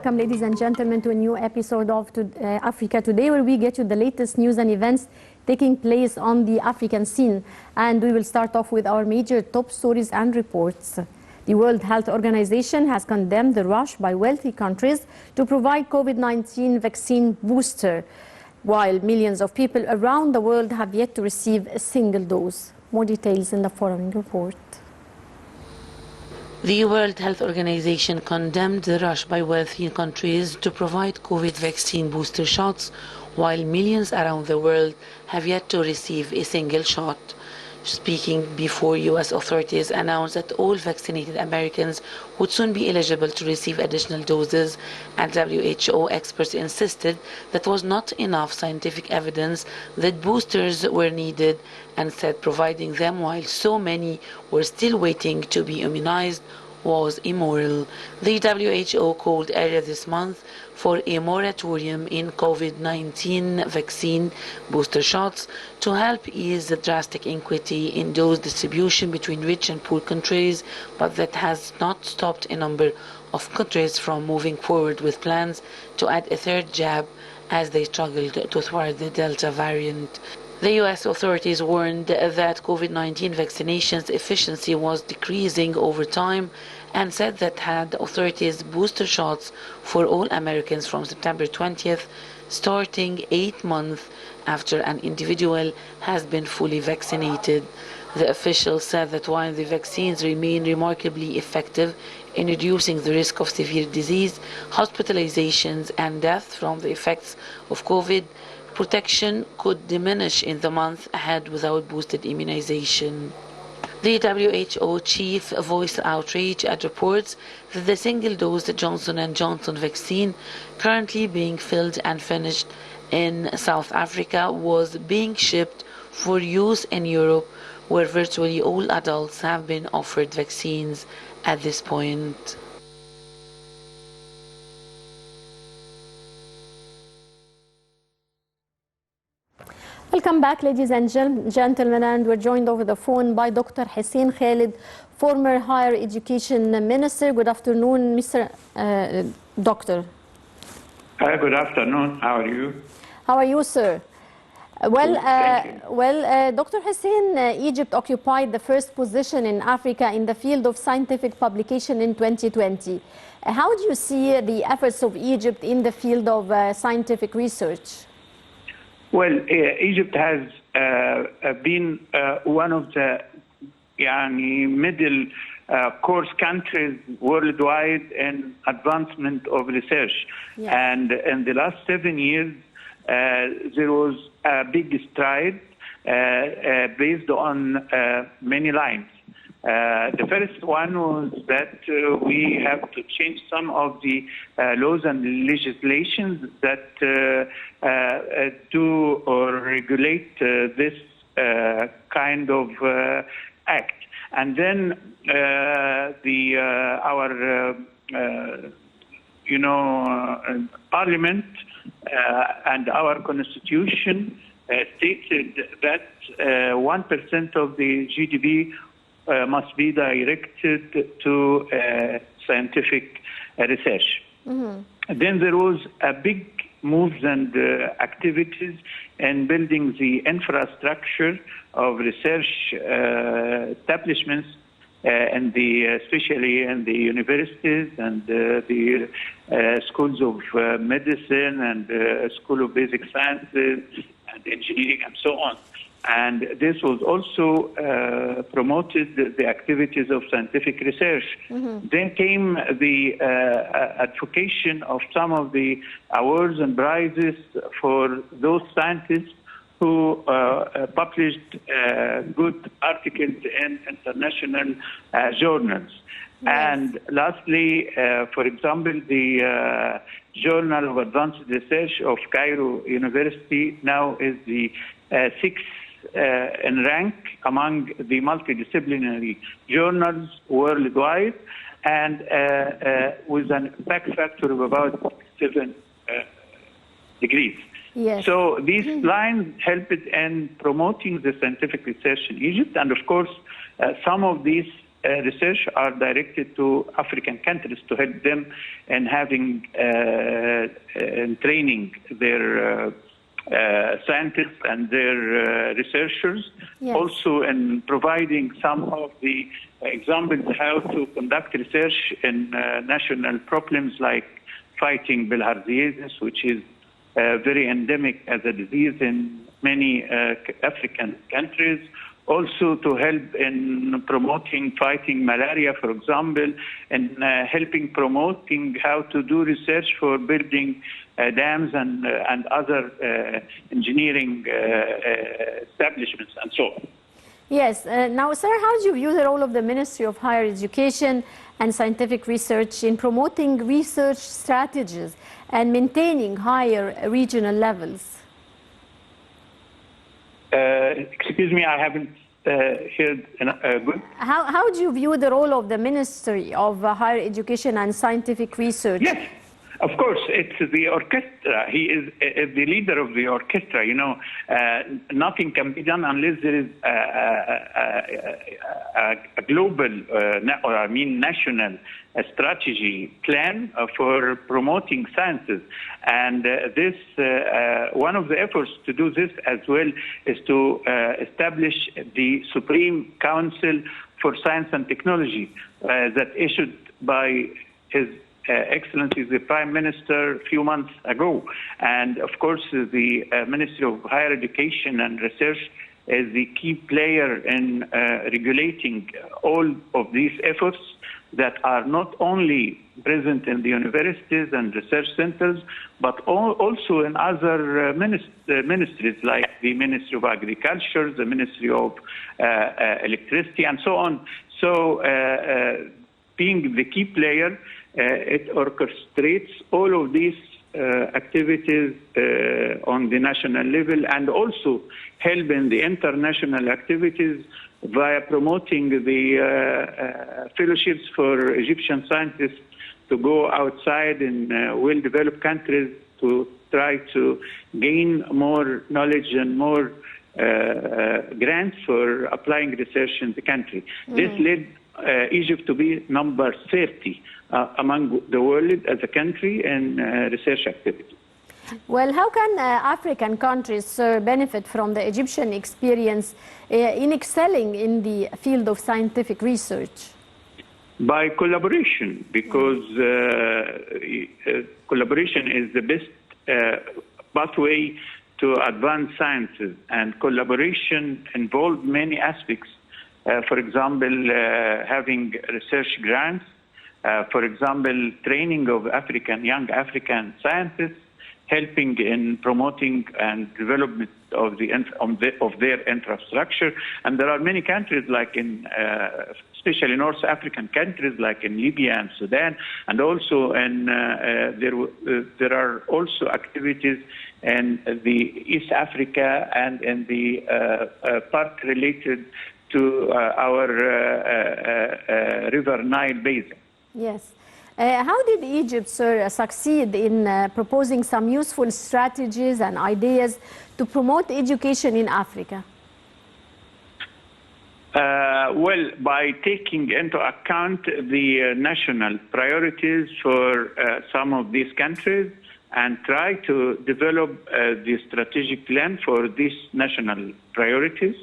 welcome, ladies and gentlemen, to a new episode of Africa Today, where we get you the latest news and events taking place on the African scene. And we will start off with our major top stories and reports. The World Health Organization has condemned the rush by wealthy countries to provide COVID-19 vaccine booster, while millions of people around the world have yet to receive a single dose. More details in the following report. The World Health Organization condemned the rush by wealthy countries to provide COVID vaccine booster shots, while millions around the world have yet to receive a single shot. Speaking before U.S. authorities announced that all vaccinated Americans would soon be eligible to receive additional doses, and WHO experts insisted that was not enough scientific evidence that boosters were needed, and said providing them while so many were still waiting to be immunized was immoral. The WHO called earlier this month for a moratorium in COVID-19 vaccine booster shots to help ease the drastic inequity in dose distribution between rich and poor countries, but that has not stopped a number of countries from moving forward with plans to add a third jab as they struggled to thwart the Delta variant. The U.S. authorities warned that COVID-19 vaccination's efficiency was decreasing over time, and said that had authorities booster shots for all Americans from September 20th, starting 8 months after an individual has been fully vaccinated. The officials said that while the vaccines remain remarkably effective in reducing the risk of severe disease, hospitalizations, and death from the effects of COVID, protection could diminish in the months ahead without boosted immunization. The WHO chief voiced outrage at reports that the single-dose Johnson & Johnson vaccine currently being filled and finished in South Africa was being shipped for use in Europe, where virtually all adults have been offered vaccines at this point. Welcome back, ladies and gentlemen, and we're joined over the phone by Dr. Hussein Khalid, former Higher Education Minister. Good afternoon, Mr. Doctor. Hi, good afternoon. How are you? How are you, sir? Well, Dr. Hussein, Egypt occupied the first position in Africa in the field of scientific publication in 2020. How do you see the efforts of Egypt in the field of scientific research? Well, Egypt has been one of the middle course countries worldwide in advancement of research. Yes. And in the last 7 years, there was a big stride based on many lines. The first one was that we have to change some of the laws and legislations that do or regulate this kind of act. And then our parliament and our constitution stated that 1% of the GDP must be directed to scientific research. Mm-hmm. Then there was a big moves and activities in building the infrastructure of research establishments, especially in the universities and the schools of medicine and School of Basic Sciences and engineering and so on. And this was also promoted the activities of scientific research. Mm-hmm. Then came the advocation of some of the awards and prizes for those scientists who published good articles in international journals. Yes. And lastly, for example, the Journal of Advanced Research of Cairo University now is the sixth in rank among the multidisciplinary journals worldwide, and with an impact factor of about 7 degrees. Yes. So these lines helped in promoting the scientific research in Egypt, and of course, some of these research are directed to African countries to help them in having in training their scientists and their researchers. Yes. Also in providing some of the examples how to conduct research in national problems like fighting bilharziosis, which is very endemic as a disease in many African countries. Also to help in promoting fighting malaria, for example, and helping promoting how to do research for building dams and other engineering establishments and so on. Yes. Now, sir, how do you view the role of the Ministry of Higher Education and Scientific Research in promoting research strategies and maintaining higher regional levels? Excuse me, I haven't heard good. How do you view the role of the Ministry of Higher Education and Scientific Research? Yes, of course, it's the orchestra. He is the leader of the orchestra. You know, nothing can be done unless there is a global, or I mean national strategy plan for promoting sciences. And this, one of the efforts to do this as well is to establish the Supreme Council for Science and Technology that issued by His Excellency the Prime Minister a few months ago. And of course, the Ministry of Higher Education and Research is the key player in regulating all of these efforts that are not only present in the universities and research centers, but also in other ministries like the Ministry of Agriculture, the Ministry of Electricity, and so on. So being the key player, it orchestrates all of these activities on the national level, and also help in the international activities via promoting the fellowships for Egyptian scientists to go outside in well-developed countries to try to gain more knowledge and more grants for applying research in the country. This led Egypt to be number 30 among the world as a country in research activity. Well, how can African countries benefit from the Egyptian experience in excelling in the field of scientific research? By collaboration, because collaboration is the best pathway to advance sciences, and collaboration involves many aspects. For example, having research grants, for example, training of young African scientists, helping in promoting and development of their infrastructure. And there are many countries like especially North African countries like in Libya and Sudan, and also there are also activities in the East Africa and in the part related to our River Nile basin. Yes. How did Egypt, sir, succeed in proposing some useful strategies and ideas to promote education in Africa? Well, by taking into account the national priorities for some of these countries and try to develop the strategic plan for these national priorities.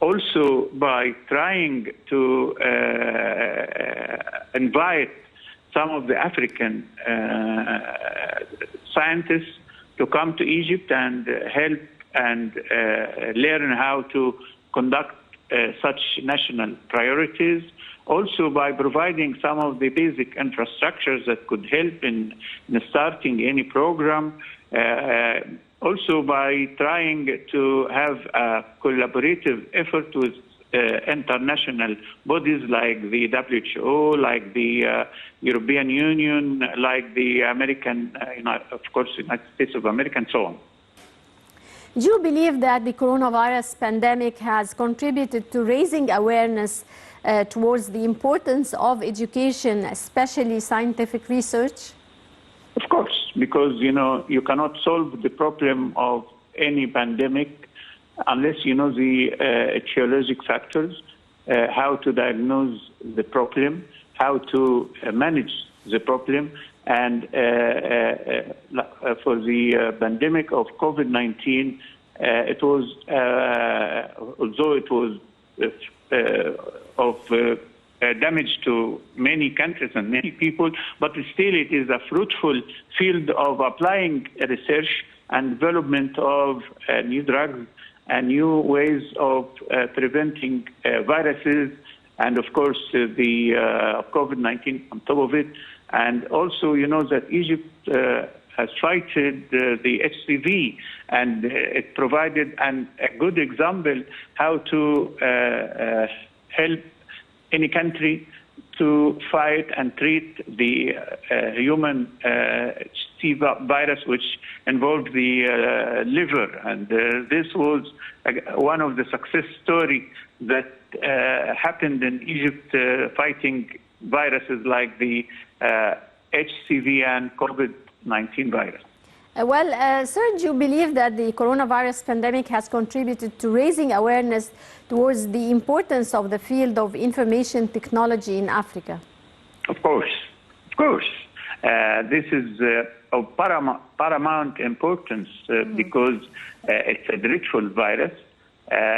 Also, by trying to invite some of the African scientists to come to Egypt and help and learn how to conduct such national priorities. Also by providing some of the basic infrastructures that could help in starting any program. Also by trying to have a collaborative effort with international bodies like the WHO, like the European Union, like the American, of course, United States of America, and so on. Do you believe that the coronavirus pandemic has contributed to raising awareness towards the importance of education, especially scientific research? Of course, because, you cannot solve the problem of any pandemic unless you know the etiologic factors. how to diagnose the problem, how to manage the problem, and for the pandemic of COVID-19, it was, although it was of damage to many countries and many people, but still it is a fruitful field of applying research and development of new drugs and new ways of preventing viruses, and of course the COVID-19 on top of it. And also, you know that Egypt has fighted the HCV, and it provided a good example how to help any country to fight and treat the human HCV virus, which involved the liver. And this was one of the success stories that happened in Egypt, fighting viruses like the HCV and COVID-19 virus. Sir, do you believe that the coronavirus pandemic has contributed to raising awareness towards the importance of the field of information technology in Africa? Of course, of course. This is of paramount importance because it's a dreadful virus.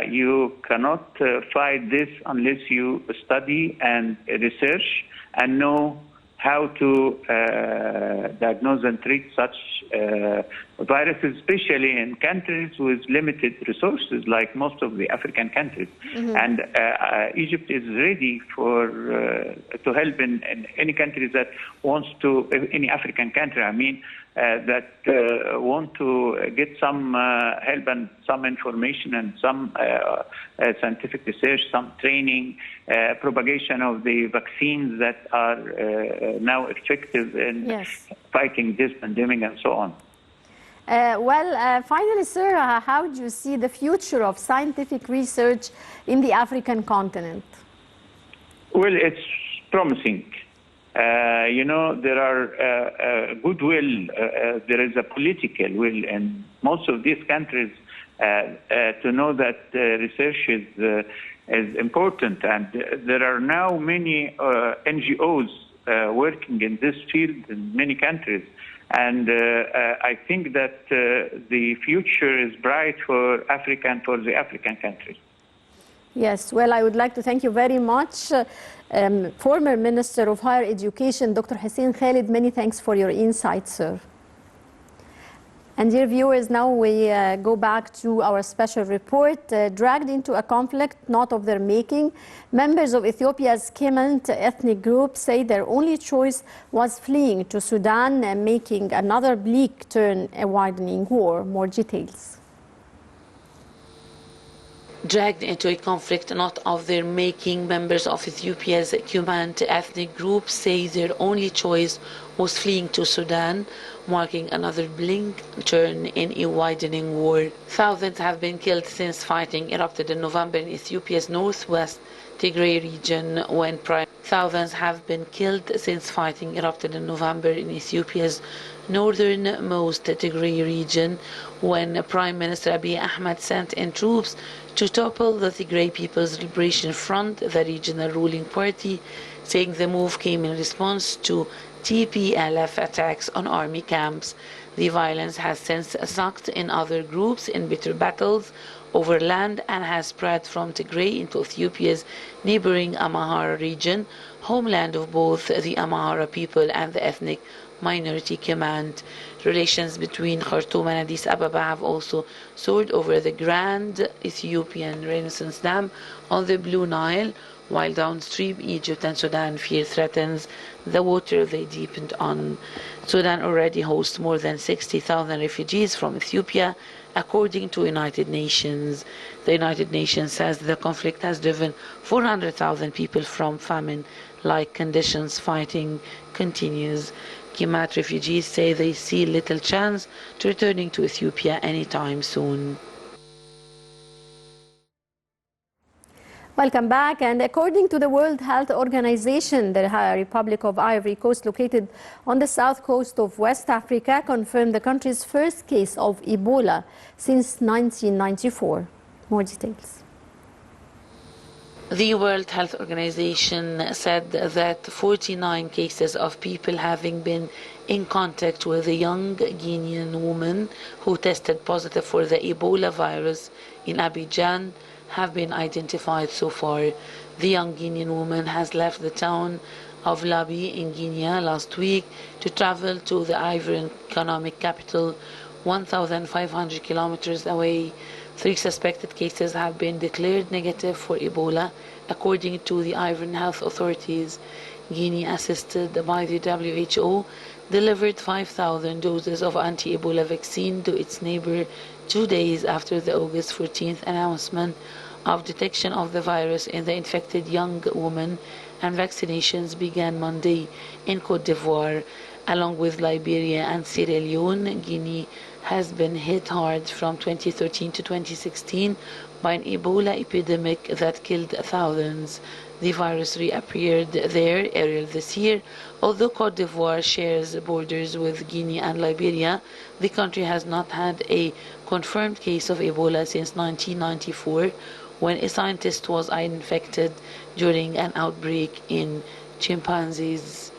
You cannot fight this unless you study and research and know how to diagnose and treat such viruses, especially in countries with limited resources, like most of the African countries. Mm-hmm. And Egypt is ready for to help in any country that wants to, any African country, I mean, that want to get some help and some information and some scientific research, some training, propagation of the vaccines that are now effective in fighting this pandemic and so on. Finally, sir, how do you see the future of scientific research in the African continent? Well, it's promising. You know, there are goodwill, there is a political will in most of these countries to know that research is important. And there are now many NGOs working in this field in many countries. And I think that the future is bright for Africa and for the African countries. Yes, well, I would like to thank you very much. Former Minister of Higher Education, Dr. Hussein Khalid, many thanks for your insights, sir. And dear viewers, now we go back to our special report. Dragged into a conflict not of their making, members of Ethiopia's Kement ethnic group say their only choice was fleeing to Sudan, making another bleak turn, a widening war. More details. Dragged into a conflict not of their making, members of Ethiopia's Kement ethnic group say their only choice was fleeing to Sudan, marking another bleak turn in a widening war. Thousands have been killed since fighting erupted in November in Ethiopia's northwest Tigray region when Thousands have been killed since fighting erupted in November in Ethiopia's northernmost Tigray region when Prime Minister Abiy Ahmed sent in troops to topple the Tigray People's Liberation Front, the regional ruling party, saying the move came in response to TPLF attacks on army camps. The violence has since sucked in other groups in bitter battles over land and has spread from Tigray into Ethiopia's neighboring Amhara region, homeland of both the Amhara people and the ethnic minority Kement. Relations between Khartoum and Addis Ababa have also soared over the Grand Ethiopian Renaissance Dam on the Blue Nile, while downstream Egypt and Sudan fear threatens the water they depend on. Sudan already hosts more than 60,000 refugees from Ethiopia, according to United Nations. The United Nations says the conflict has driven 400,000 people from famine-like conditions. Fighting continues. Kement refugees say they see little chance to returning to Ethiopia anytime soon. Welcome back. And according to the World Health Organization, the Republic of Ivory Coast, located on the south coast of West Africa, confirmed the country's first case of Ebola since 1994. More details. The World Health Organization said that 49 cases of people having been in contact with a young Guinean woman who tested positive for the Ebola virus in Abidjan have been identified so far. The young Guinean woman has left the town of Labi in Guinea last week to travel to the Ivory economic capital, 1,500 kilometers away. 3 suspected cases have been declared negative for Ebola, according to the Ivorian health authorities. Guinea, assisted by the WHO, delivered 5,000 doses of anti-Ebola vaccine to its neighbor 2 days after the August 14th announcement of detection of the virus in the infected young woman, and vaccinations began Monday in Côte d'Ivoire. Along with Liberia and Sierra Leone, Guinea has been hit hard from 2013 to 2016 by an Ebola epidemic that killed thousands. The virus reappeared there earlier this year. Although Côte d'Ivoire shares borders with Guinea and Liberia, the country has not had a confirmed case of Ebola since 1994, when a scientist was infected during an outbreak in chimpanzees.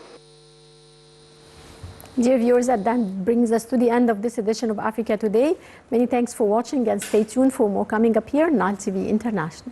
Dear viewers, that brings us to the end of this edition of Africa Today. Many thanks for watching and stay tuned for more coming up here on Nile TV International.